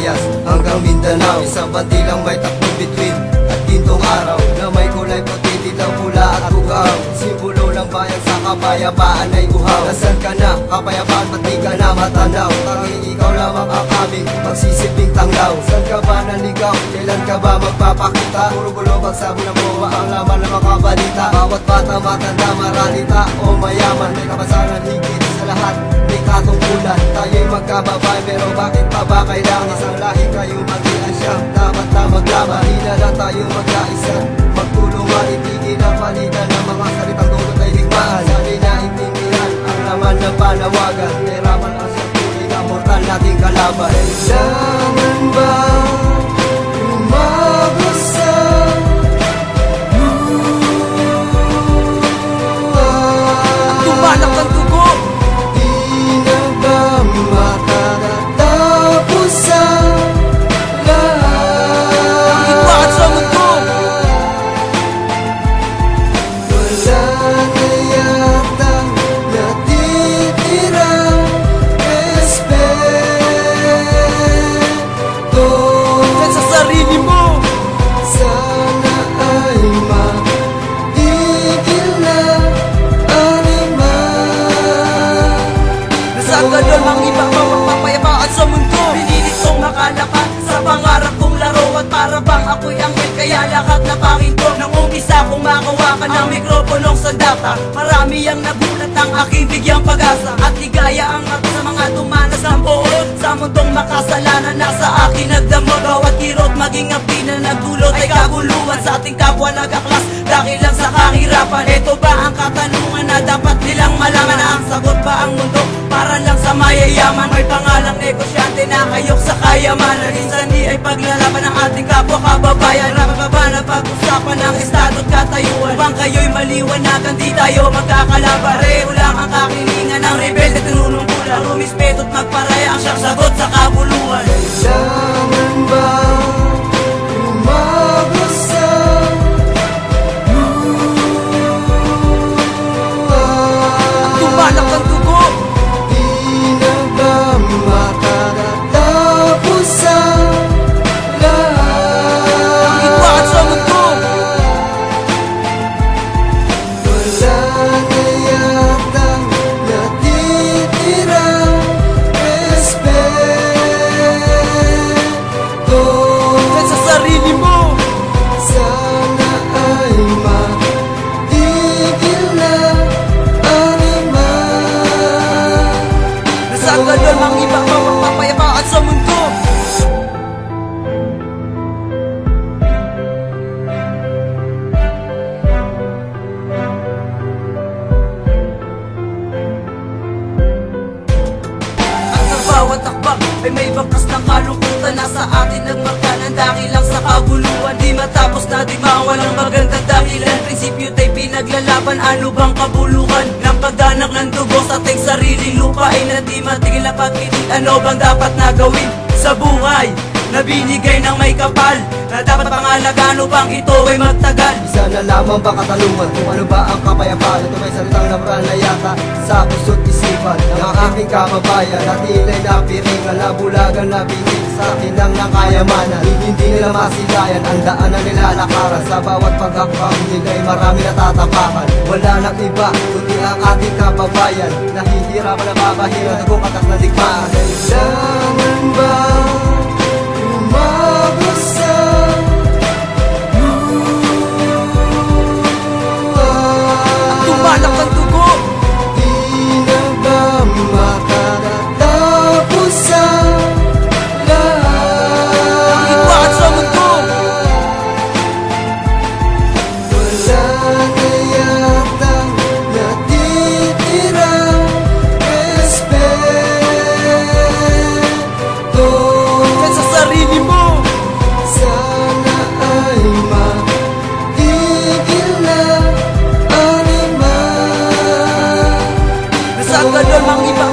Visayas hanggang Mindanao. Isang bandilang may takbong bituin at gintong araw na may kulay puti, dilaw, pula at ugaw. Simbolo ng bayan sa kapayapaan ay uhaw. Nasaan ka na kapayapaan, pati ka na matanaw? Tanging ikaw lamang ang aming magsisilbing tanglaw. Saan ka ba naligaw? Kailan ka ba magpapakita? Puro gulo pagsabo ng buwa ang laman ng mga balita. Bawat bata, matanda, maralita o mayaman, may kapasaran higit sa lahat, may katungkulan. Tayo'y magkababay, pero bakit pa ba kailangan isang lahi kayo mag-iasya? Dapat na maglaban, di na lang tayo magkaisa. Magtulungan, itigil ang palitan ng mga salitang dulot ay higmaan. Sana'y naintindihan ang laman ng panawagan. Peraman ang siyang na mortal nating kalaban. Kailangan ba umabot sa luha? At tumalak ang dugo, Di na ba matatapos sa lahat? ang ibahan sa mundo. Wala na yata natitirang respeto. Diyan sa sarili mo, Sana ay matigil na animal. nasaan ka doon ang iba pa magpapayapaan sa mundo? Pinilit kong makalakan sa pangarap kong laro, at para bang ako'y anghel, kaya lahat na pakinto. Nang umpisa kong makawakan ng mikroponong sandata, marami ang nagulat ng aking bigyang pag-asa. At ligaya ang ako sa mga tumanas ng buod sa mundong makasalanan, nasa akin nagdamot. Bawat kirot maging api na nagdulot ay kaguluhan sa ating kapwa nagaklas dahil lang sa kahirapan. Ito ba ang katanungan na dapat nilang malaman? Na ang sagot ba ang mundo para lang sa mayayaman? May pangalang negosyante na kayok sa kayamanan. Minsan di ay paglalaban ng ating kapwa kababayan. Napaka ba na pag-usapan ng estado at katayuan? Upang kayo'y maliwanagan, di tayo magkakalaban. Pareho lang ang kakilingan ng rebelde at nanunungkulan. Rumispeto at magparaya ang siyang sagot sa kabuluhan. Kailangan ba umabot sa luha? Tumalak ang dugo, Di na ba matatapos sa lahat? ang ibahan sa mundo. Wala na yata natitirang respeto. Diyan sa sarili mo, Sana ay matigil na animal. nasaan ka doon ang iba pa magpapayapaan sa mundo? At sa bawat takbak ay may bakas ng kalungkutan. Nasa atin nagmarka ng dakilang sa kaguluhan. Di matapos na digmaan, walang magandang dahilan. Prinsipyo tayo pinaglalaban, ano bang kabuluhan? Ng pagdanak ng dugo sa ating sariling lupa ay na di matigil na pagkilit. Ano bang dapat na gawin sa buhay na binigay ng may kapal, na dapat pangalagaan upang ito ay magtagal? Isa na lamang ba katanungan kung ano ba ang kapayapaan? Ito may salitang naparan na yata sa puso't isipan ng aking kababayan. Natilay na piringan, nabulagan na bingit sa akin lang ng kayamanan. Hindi nila masilayan ang daan na nilalakaran. Sa bawat paghakbang nila'y marami natatapakan. Wala nang iba kundi ang ating kababayan. Nahihirapan na babahira, nagong katas na digmaan. Kailangan ba umabot sa luha? Tumalak ang dugo, Di na ba matatapos sa lahat? ang ibahan sa mundo. Wala na yata natitirang respeto. Diyan sa sarili mo, Sana ay matigil na animal. nasaan ka doon ang iba